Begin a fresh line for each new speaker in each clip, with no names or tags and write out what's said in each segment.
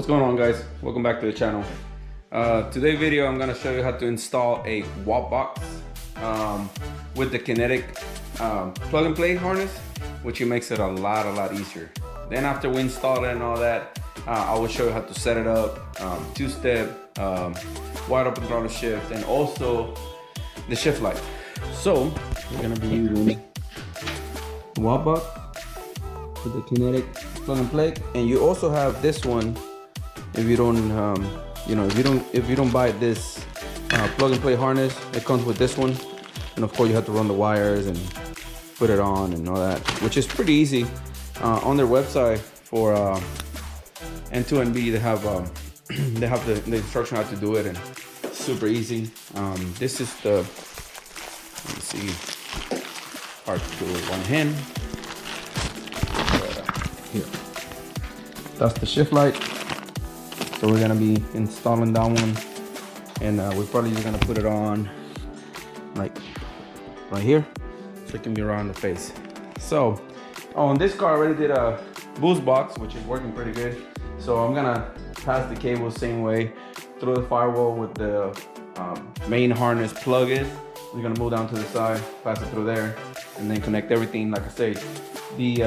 What's going on, guys? Welcome back to the channel. Today's video I'm gonna show you how to install a Wot Box with the kinetic plug and play harness, which makes it a lot easier. Then after we install it and all that, I will show you how to set it up, two-step, wide open throttle shift, and also the shift light. So we're gonna be using the Wot Box with the kinetic plug and play, and you also have this one if you don't if you don't buy this plug and play harness. It comes with this one, and of course you have to run the wires and put it on and all that, which is pretty easy. On their website for N2MB, they have the instruction how to do it, and super easy. This is the, let me see, hard to do with one hand. Here, that's the shift light. So we're gonna be installing that one, and we're probably just gonna put it on like right here, so it can be around the face. So on this car, I already did a boost box, which is working pretty good. So I'm gonna pass the cable same way through the firewall with the main harness plug in. We're gonna move down to the side, pass it through there, and then connect everything. Like I say, the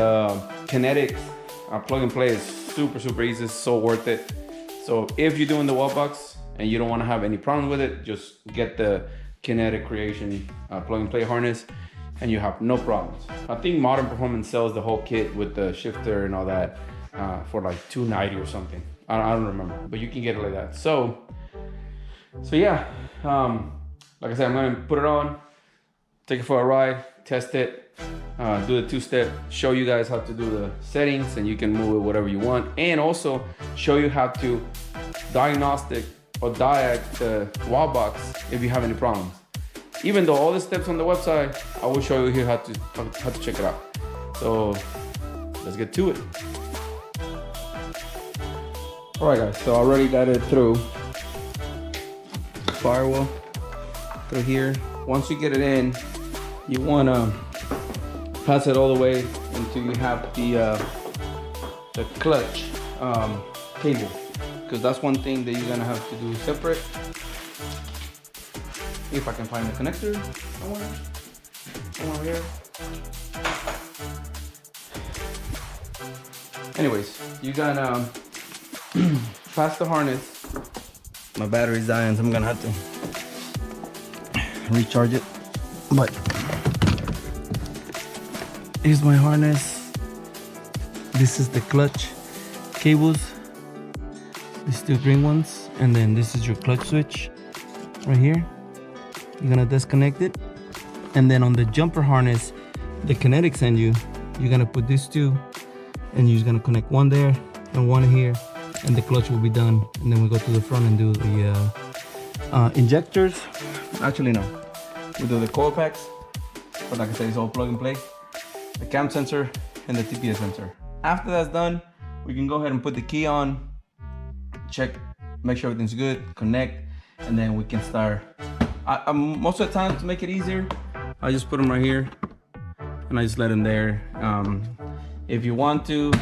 kinetic plug and play is super easy, so worth it. So if you're doing the Wot Box and you don't want to have any problem with it, just get the Kinetic Creation plug and play harness and you have no problems. I think Modern Performance sells the whole kit with the shifter and all that for like $290 or something. I don't remember, but you can get it like that. So yeah, like I said, I'm going to put it on, take it for a ride, test it, do the two-step, show you guys how to do the settings, and you can move it whatever you want, and also show you how to diagnostic or diag the Wot Box if you have any problems. Even though all the steps on the website, I will show you here how to check it out. So let's get to it. All right, guys, so I already got it through the firewall through here. Once you get it in, you want to pass it all the way until you have the clutch cable, because that's one thing that you're gonna have to do separate. If I can find the connector somewhere here. Anyways, you gotta pass the harness. My battery's dying, so I'm gonna have to recharge it. But here's my harness. This is the clutch cables, these two green ones, and then this is your clutch switch right here. You're gonna disconnect it, and then on the jumper harness the Kinetic send you, you're gonna put these two, and you're gonna connect one there and one here, and the clutch will be done. And then we go to the front and do the injectors. Actually, no, we do the coil packs, but like I said, it's all plug and play. The cam sensor and the TPS sensor. After that's done, we can go ahead and put the key on, check, make sure everything's good, connect, and then we can start. Most of the time, to make it easier, I just put them right here and I just let them there. If you want to,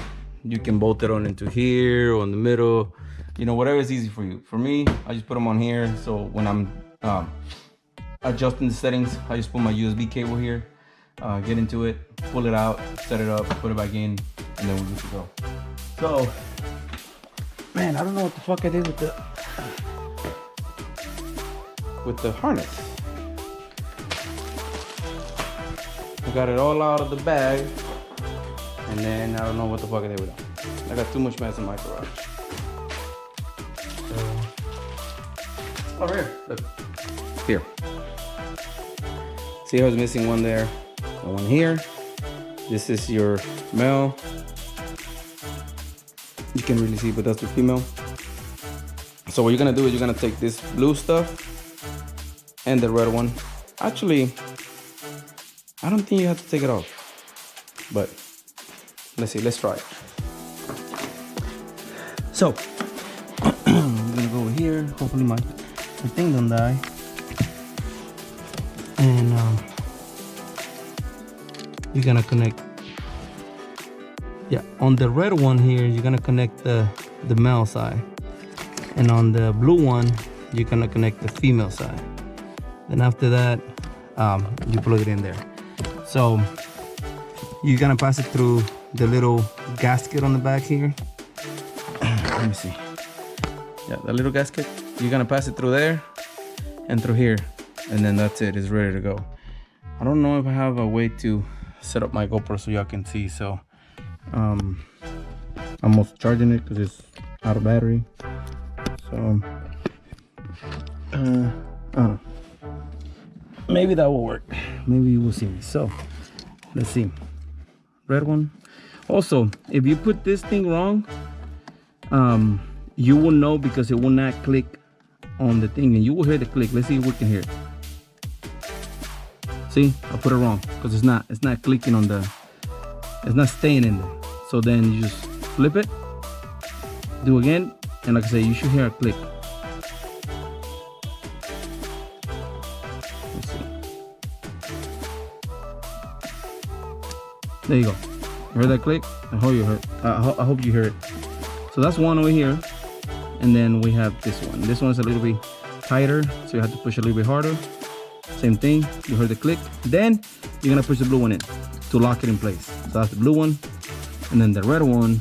you can bolt it on into here or in the middle, whatever is easy for you. For me, I just put them on here, so when I'm adjusting the settings, I just put my USB cable here, get into it, pull it out, set it up, put it back in, and then we're good to go. So, man, I don't know what the fuck I did with the harness. I got it all out of the bag, and then I don't know what the fuck I did with it. I got too much mess in my garage. So, over here, look, here. See how it's missing one there, and one here. This is your male. You can really see, but that's the female. So what you're gonna do is you're gonna take this blue stuff and the red one. Actually, I don't think you have to take it off, but let's see, let's try it. So I'm gonna go over here. Hopefully my thing don't die. And you're gonna connect, yeah, on the red one here, you're gonna connect the the male side, and on the blue one you're gonna connect the female side. Then after that, you plug it in there. So you're gonna pass it through the little gasket on the back here. Let me see. Yeah, the little gasket. You're gonna pass it through there and through here, and then that's it. It's ready to go. I don't know if I have a way to set up my GoPro so y'all can see. So I'm almost charging it because it's out of battery. So I don't know. Maybe that will work. Maybe you will see me. So let's see. Red one. Also, if you put this thing wrong, you will know because it will not click on the thing, and you will hear the click. Let's see if we can hear it. See, I put it wrong because it's not clicking on the, it's not staying in there. So then you just flip it, do again, and like I say, you should hear a click. Let's see. There you go. You heard that click? I hope you heard. I hope you heard it. So that's one over here, and then we have this one. This one's a little bit tighter, so you have to push a little bit harder. Same thing. You heard the click. Then you're gonna push the blue one in to lock it in place. So that's the blue one, and then the red one.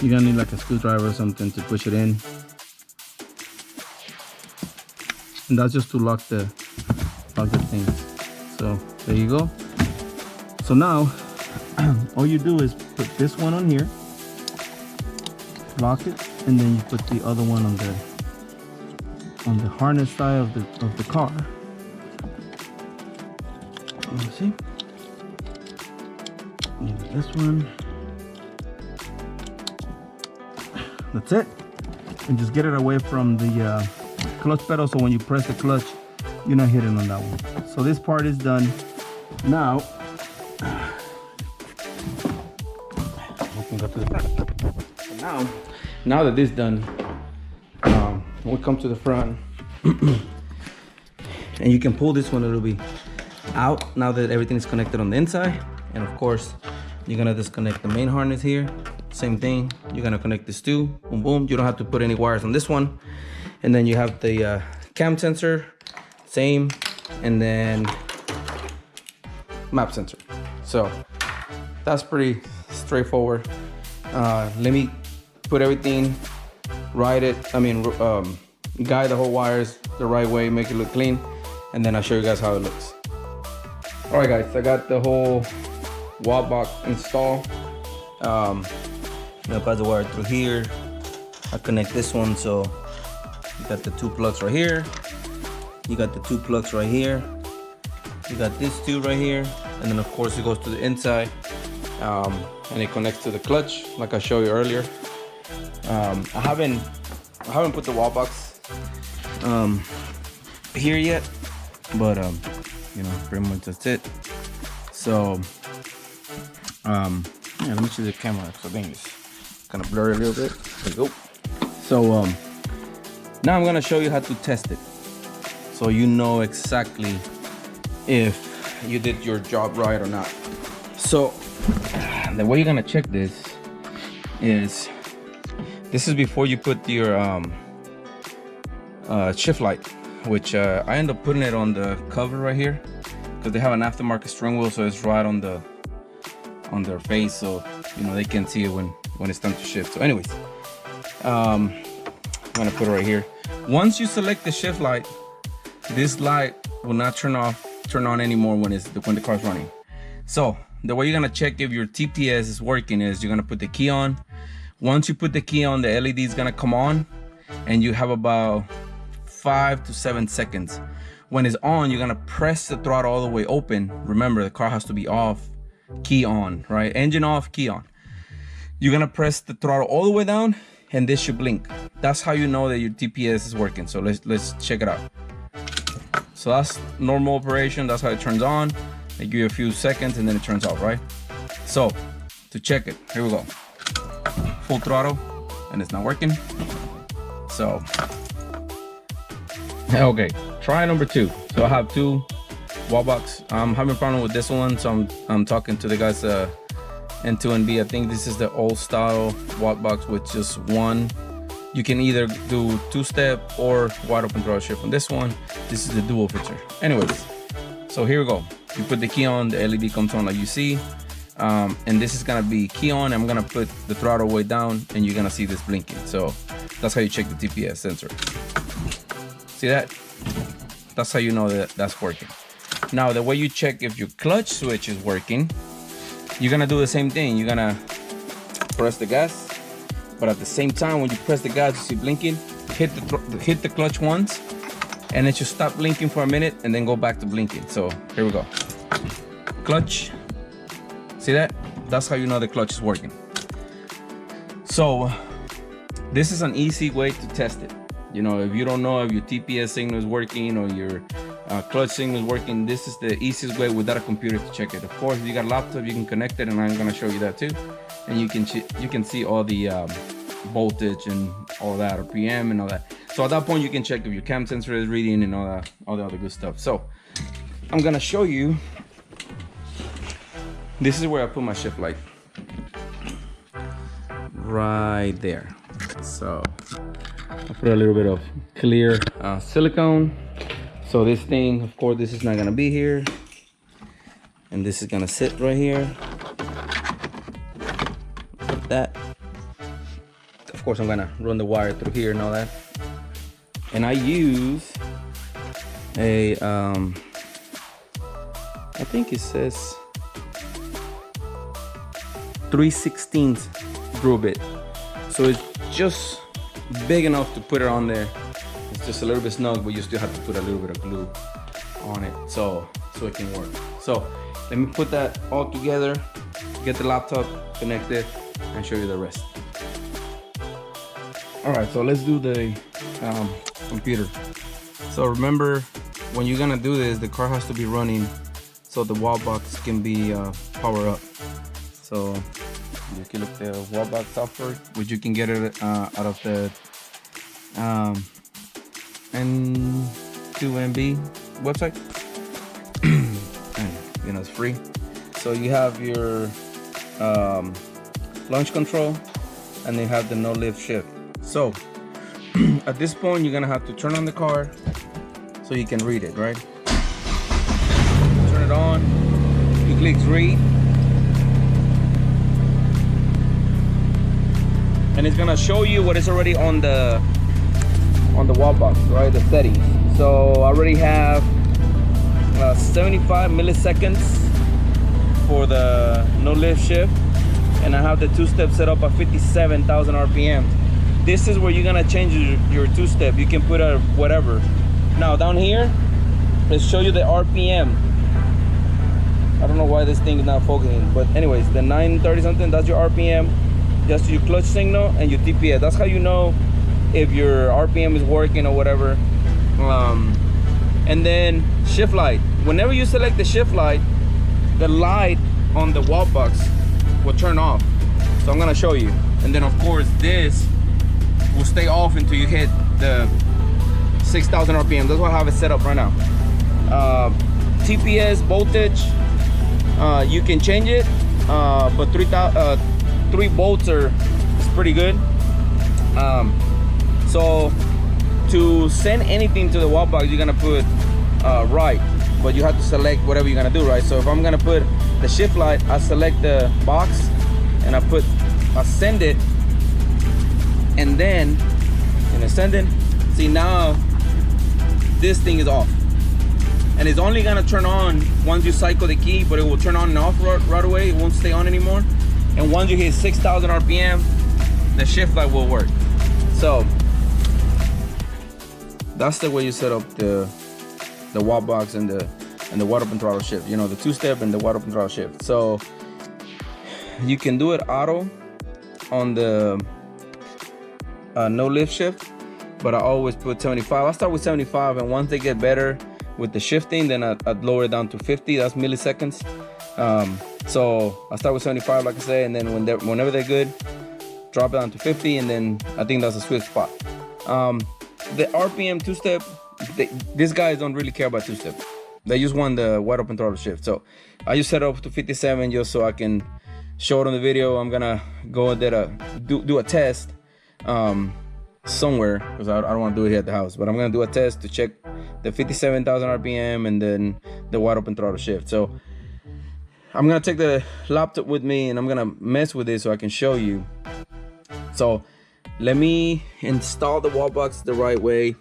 You're gonna need like a screwdriver or something to push it in, and that's just to lock the thing. So there you go. So now all you do is put this one on here, lock it, and then you put the other one on the harness side of the car. Let me see. Maybe this one. That's it. And just get it away from the clutch pedal, so when you press the clutch, you're not hitting on that one. So this part is done. Now, now that this is done, we come to the front, and you can pull this one a little bit out now that everything is connected on the inside. And of course, you're gonna disconnect the main harness here. Same thing, you're gonna connect this too. Boom, boom. You don't have to put any wires on this one. And then you have the cam sensor, same, and then map sensor. So that's pretty straightforward. Let me put everything, guide the whole wires the right way, make it look clean, and then I'll show you guys how it looks. All right, guys, I got the whole Wot Box installed. I'm gonna pass the wire through here. I connect this one, so you got the two plugs right here. You got the two plugs right here. You got this two right here, and then of course it goes to the inside, and it connects to the clutch, like I showed you earlier. I haven't put the Wot Box here yet, but you know, pretty much that's it. So yeah, let me see the camera, so I think it's kind of blurry a little bit. There you go. So now I'm gonna show you how to test it, so you know exactly if you did your job right or not. So the way you're gonna check this is before you put your shift light, which I end up putting it on the cover right here because they have an aftermarket steering wheel, so it's right on their face, so you know they can see it when it's time to shift. So anyways, I'm gonna put it right here. Once you select the shift light, this light will not turn on anymore when the car's running. So the way you're gonna check if your TPS is working is you're gonna put the key on. Once you put the key on, the LED is gonna come on, and you have about 5 to 7 seconds. When it's on, you're gonna press the throttle all the way open. Remember, the car has to be off, key on, right? Engine off, key on. You're gonna press the throttle all the way down, and this should blink. That's how you know that your TPS is working. So let's check it out. So that's normal operation. That's how it turns on. They give you a few seconds, and then it turns off, right? So to check it, here we go. Full throttle, and it's not working. So okay, try number 2. So I have 2 Wot Box. I'm having a problem with this one, so I'm talking to the guys N2MB. I think this is the old style Wot Box with just one. You can either do two-step or wide open throttle shift on this one. This is the dual feature. Anyways, so here we go. You put the key on, the LED comes on like you see. And this is gonna be key on. I'm gonna put the throttle way down and you're gonna see this blinking. So that's how you check the TPS sensor. See that? That's how you know that that's working. Now, the way you check if your clutch switch is working, you're gonna do the same thing. You're gonna press the gas, but at the same time, when you press the gas, you see blinking, hit the clutch once, and it should stop blinking for a minute and then go back to blinking. So here we go. Clutch. See that? That's how you know the clutch is working. So this is an easy way to test it. You know, if you don't know if your TPS signal is working or your clutch signal is working, this is the easiest way without a computer to check it. Of course, if you got a laptop, you can connect it, and I'm gonna show you that too. And you can see all the voltage and all that, or PM and all that. So at that point, you can check if your cam sensor is reading and all the other good stuff. So I'm gonna show you. This is where I put my shift light. Right there. So I put a little bit of clear silicone. So this thing, of course, this is not gonna be here. And this is gonna sit right here. Like that. Of course, I'm gonna run the wire through here and all that. And I use a, I think it says 3/16 drill bit. So it's just big enough to put it on there. It's just a little bit snug, but you still have to put a little bit of glue on it so it can work. So let me put that all together, get the laptop connected, and show you the rest. All right, so let's do the computer. So remember, when you're gonna do this, the car has to be running so the Wot Box can be power up. So you can look the Wot Box software, which you can get it out of the N2MB website. And you know, it's free. So you have your launch control, and you have the no lift shift. So at this point, you're gonna have to turn on the car so you can read it, right? Turn it on, you click read, and it's gonna show you what is already on the Wot Box, right? The settings. So I already have 75 milliseconds for the no lift shift, and I have the two-step set up at 57,000 RPM. This is where you're gonna change your two-step. You can put a whatever. Now down here, let's show you the RPM. I don't know why this thing is not focusing, but anyways, the 930 something, that's your RPM. That's your clutch signal and your TPS. That's how you know if your RPM is working or whatever. And then shift light. Whenever you select the shift light, the light on the Wot Box will turn off. So I'm gonna show you. And then of course this will stay off until you hit the 6,000 RPM. That's what I have it set up right now. TPS voltage, you can change it, but 3 volts is pretty good. So to send anything to the Wot Box, you're gonna put right, but you have to select whatever you're gonna do, right? So if I'm gonna put the shift light, I select the box and I send it, and then in ascending, see now this thing is off, and it's only gonna turn on once you cycle the key, but it will turn on and off right away. It won't stay on anymore. And once you hit 6,000 RPM, the shift light will work. So that's the way you set up the Wot Box and the wide open throttle shift. You know, the two-step and the wide open throttle shift. So you can do it auto on the no lift shift, but I always put 75. I start with 75, and once they get better with the shifting, then I'd lower it down to 50. That's milliseconds. So I start with 75, like I said, and then whenever they're good, drop it down to 50, and then I think that's a sweet spot. The RPM two-step, these guys don't really care about two-step. They just want the wide open throttle shift. So I just set it up to 57 just so I can show it on the video. I'm gonna go and do a test somewhere, because I don't want to do it here at the house, but I'm gonna do a test to check the 57,000 RPM and then the wide open throttle shift. So I'm gonna take the laptop with me and I'm gonna mess with it so I can show you. So let me install the Wot Box the right way,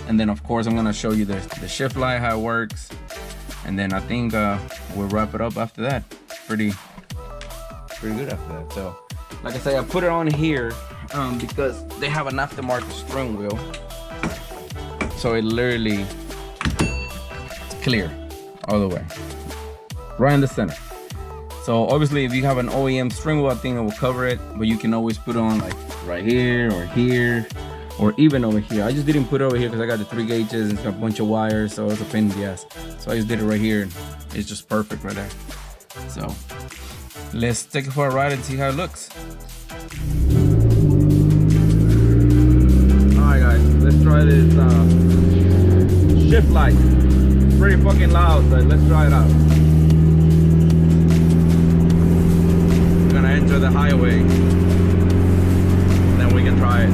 and then of course I'm gonna show you the shift light, how it works, and then I think we'll wrap it up after that. Pretty good after that. So like I say, I put it on here because they have an aftermarket steering wheel, so it literally it's clear all the way, right in the center. So obviously if you have an OEM steering wheel, I think it will cover it, but you can always put it on like right here or even over here. I just didn't put it over here because I got the 3 gauges and it's got a bunch of wires, so it's a pain in the ass. So I just did it right here and it's just perfect right there. So let's take it for a ride and see how it looks. Alright guys, let's try this shift light. It's pretty fucking loud, but let's try it out. We're gonna enter the highway, then we can try it.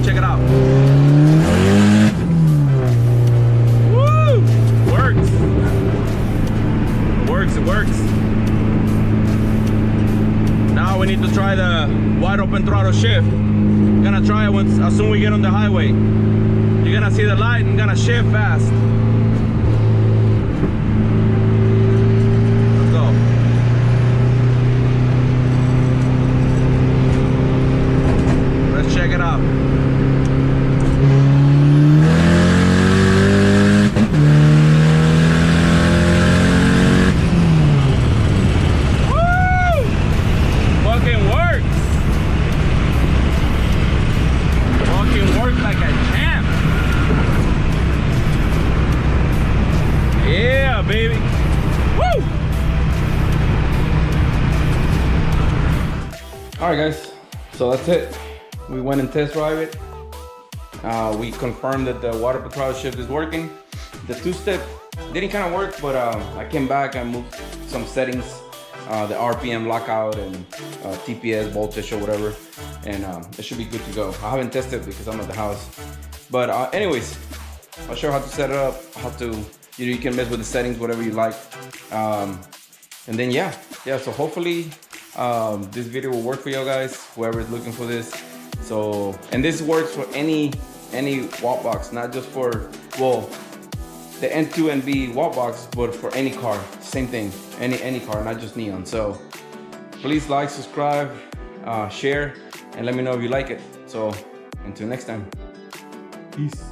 Check it out. Woo! It works. Now we need to try the wide open throttle shift. I'm gonna try it as soon as we get on the highway. You're gonna see the light and gonna shift fast. Let's go. Let's check it out. Like a champ. Yeah, baby. Woo! Alright guys, so that's it. We went and test drive it. We confirmed that the water throttle shift is working. The 2-step didn't kind of work, but I came back and moved some settings, the RPM lockout and TPS voltage or whatever, and it should be good to go. I haven't tested it because I'm at the house, but anyways, I'll show how to set it up, how to, you can mess with the settings, whatever you like, and then yeah, so hopefully this video will work for you guys, whoever is looking for this. So, and this works for any Wot Box, not just for, well, the N2MB Wot Box, but for any car, same thing, any car, not just Neon. So please like, subscribe, share, and let me know if you like it. So until next time, peace.